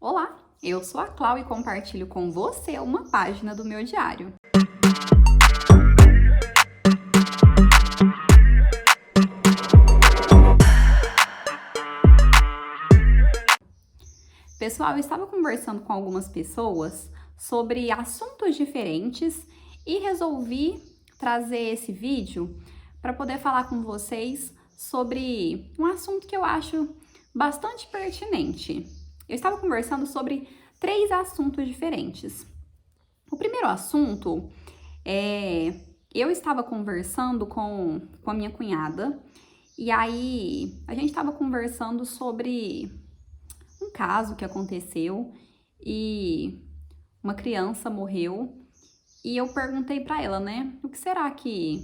Olá, eu sou a Clau e compartilho com você uma página do meu diário. Pessoal, eu estava conversando com algumas pessoas sobre assuntos diferentes e resolvi trazer esse vídeo para poder falar com vocês sobre um assunto que eu acho bastante pertinente. Eu estava conversando sobre 3 assuntos diferentes. O primeiro assunto eu estava conversando com a minha cunhada e aí a gente estava conversando sobre um caso que aconteceu e uma criança morreu e eu perguntei para ela, né, o que será que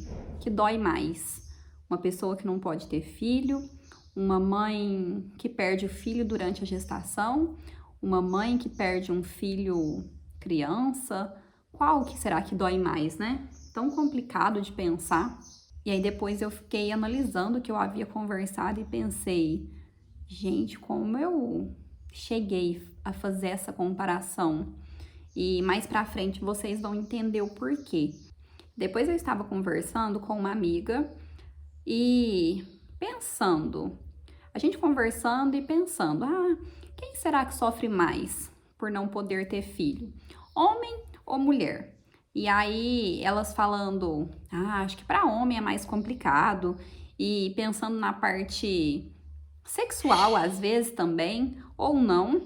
dói mais? Uma pessoa que não pode ter filho, uma mãe que perde o filho durante a gestação, uma mãe que perde um filho criança, qual que será que dói mais, né? Tão complicado de pensar. E aí depois eu fiquei analisando o que eu havia conversado e pensei, gente, como eu cheguei a fazer essa comparação. E mais pra frente vocês vão entender o porquê. Depois eu estava conversando com uma amiga e pensando, a gente conversando e pensando, quem será que sofre mais por não poder ter filho? Homem ou mulher? E aí elas falando, acho que para homem é mais complicado. E pensando na parte sexual às vezes também, ou não,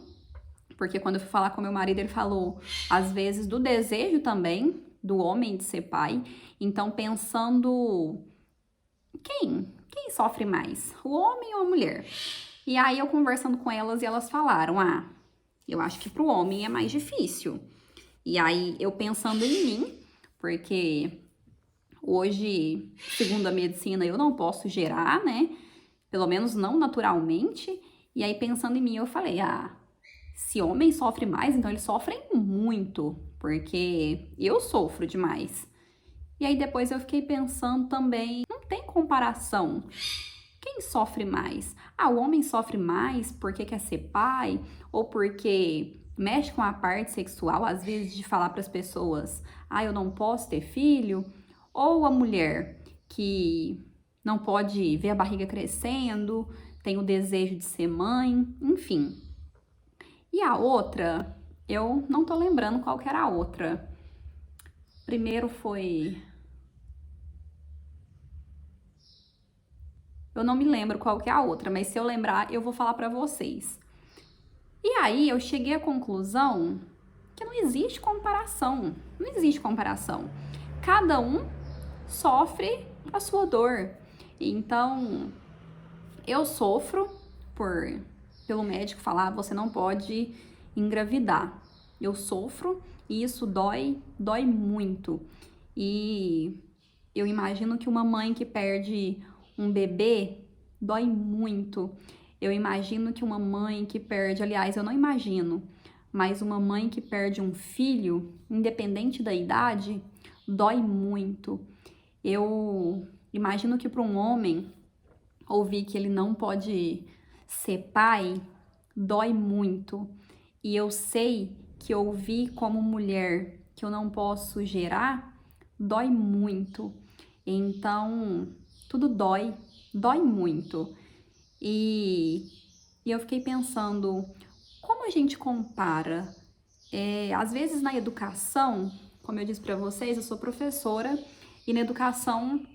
porque quando eu fui falar com meu marido, ele falou às vezes do desejo também do homem de ser pai. Então pensando quem sofre mais, o homem ou a mulher? E aí eu conversando com elas e elas falaram, eu acho que pro homem é mais difícil. E aí eu pensando em mim, porque hoje, segundo a medicina, eu não posso gerar, né? Pelo menos não naturalmente. E aí pensando em mim, eu falei, se homem sofre mais, então eles sofrem muito, porque eu sofro demais. E aí depois eu fiquei pensando também, não tem comparação. Quem sofre mais? O homem sofre mais porque quer ser pai ou porque mexe com a parte sexual, às vezes de falar para as pessoas, eu não posso ter filho, ou a mulher que não pode ver a barriga crescendo, tem o desejo de ser mãe, enfim. E a outra, eu não tô lembrando qual que era a outra. Primeiro foi... Eu não me lembro qual que é a outra, mas se eu lembrar, eu vou falar pra vocês. E aí eu cheguei à conclusão que não existe comparação. Não existe comparação. Cada um sofre a sua dor. Então, eu sofro pelo médico falar, você não pode engravidar. Eu sofro e isso dói muito. E eu imagino que uma mãe que perde um bebê dói muito. Eu imagino que uma mãe que perde, aliás, eu não imagino, mas uma mãe que perde um filho, independente da idade, dói muito. Eu imagino que para um homem ouvir que ele não pode ser pai dói muito. E eu sei que ouvir como mulher que eu não posso gerar dói muito. Então, tudo dói muito. E eu fiquei pensando, como a gente compara? Às vezes na educação, como eu disse para vocês, eu sou professora e na educação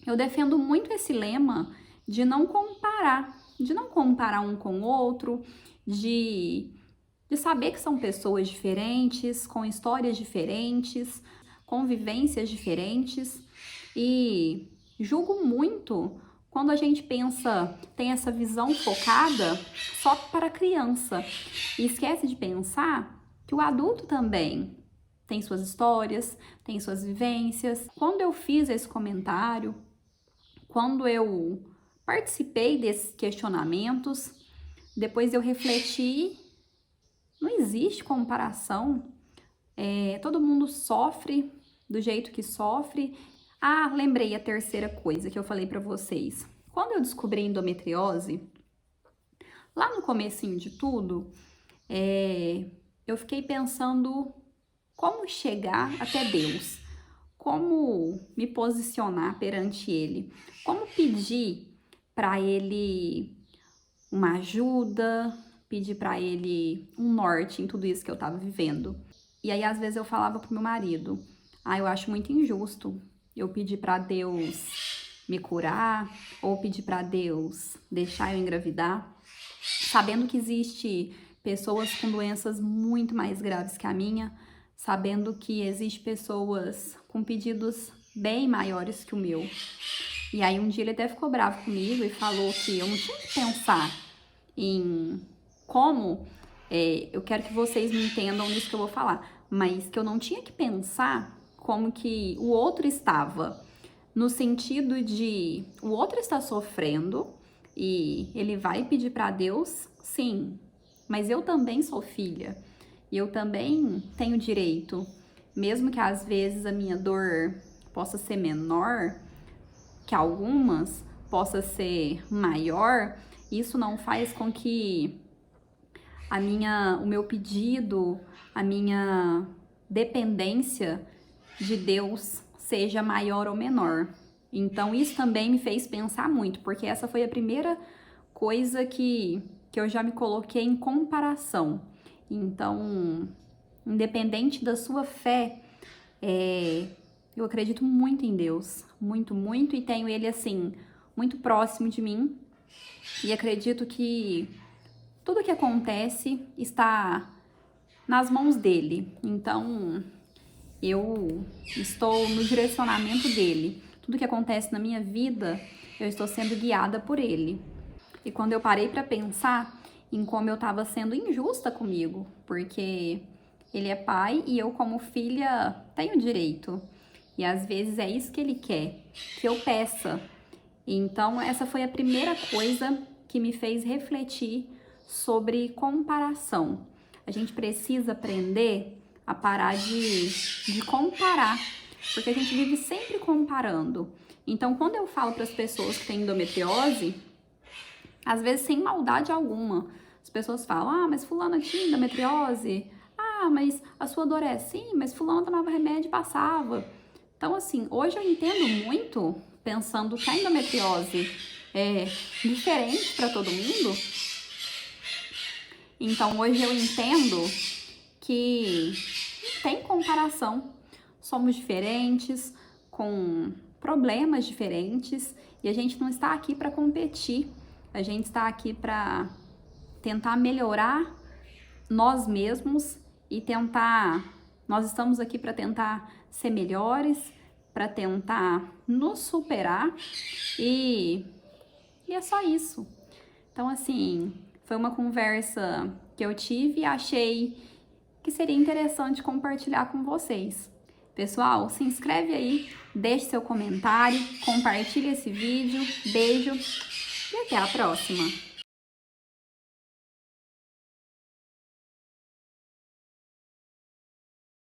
eu defendo muito esse lema de não comparar um com o outro, de saber que são pessoas diferentes, com histórias diferentes, convivências diferentes e julgo muito quando a gente tem essa visão focada só para a criança e esquece de pensar que o adulto também tem suas histórias, tem suas vivências. Quando eu fiz esse comentário, quando eu participei desses questionamentos, depois eu refleti, não existe comparação. Todo mundo sofre do jeito que sofre. Lembrei a terceira coisa que eu falei pra vocês. Quando eu descobri a endometriose, lá no comecinho de tudo, eu fiquei pensando como chegar até Deus, como me posicionar perante Ele, como pedir para Ele uma ajuda, pedir para Ele um norte em tudo isso que eu estava vivendo. E aí, às vezes, eu falava pro meu marido, eu acho muito injusto eu pedir para Deus me curar, ou pedir para Deus deixar eu engravidar, sabendo que existe pessoas com doenças muito mais graves que a minha, sabendo que existe pessoas com pedidos bem maiores que o meu. E aí um dia ele até ficou bravo comigo e falou que eu não tinha que pensar em como, eu quero que vocês me entendam nisso que eu vou falar, mas que eu não tinha que pensar como que o outro estava, no sentido de o outro está sofrendo e ele vai pedir para Deus, sim, mas eu também sou filha e eu também tenho direito, mesmo que às vezes a minha dor possa ser menor que algumas, possa ser maior, isso não faz com que o meu pedido, a minha dependência de Deus seja maior ou menor. Então isso também me fez pensar muito, porque essa foi a primeira coisa que eu já me coloquei em comparação. Então, independente da sua fé, eu acredito muito em Deus, muito, muito, e tenho Ele, assim, muito próximo de mim, e acredito que tudo que acontece está nas mãos dele. Então, eu estou no direcionamento dele. Tudo que acontece na minha vida, eu estou sendo guiada por ele. E quando eu parei para pensar em como eu estava sendo injusta comigo, porque ele é pai e eu, como filha, tenho direito. E às vezes é isso que ele quer, que eu peça. Então, essa foi a primeira coisa que me fez refletir sobre comparação. A gente precisa aprender a parar de comparar, porque a gente vive sempre comparando. Então, quando eu falo para as pessoas que têm endometriose, às vezes sem maldade alguma, as pessoas falam, mas fulano tinha endometriose, mas a sua dor é assim, mas fulano tomava remédio e passava. Então, assim, hoje eu entendo muito, pensando que a endometriose é diferente para todo mundo. Então, hoje eu entendo que não tem comparação. Somos diferentes, com problemas diferentes, e a gente não está aqui para competir. A gente está aqui para tentar melhorar nós mesmos e tentar... Nós estamos aqui para tentar ser melhores, para tentar nos superar e é só isso. Então, assim, foi uma conversa que eu tive e achei que seria interessante compartilhar com vocês. Pessoal, se inscreve aí, deixe seu comentário, compartilhe esse vídeo, beijo e até a próxima!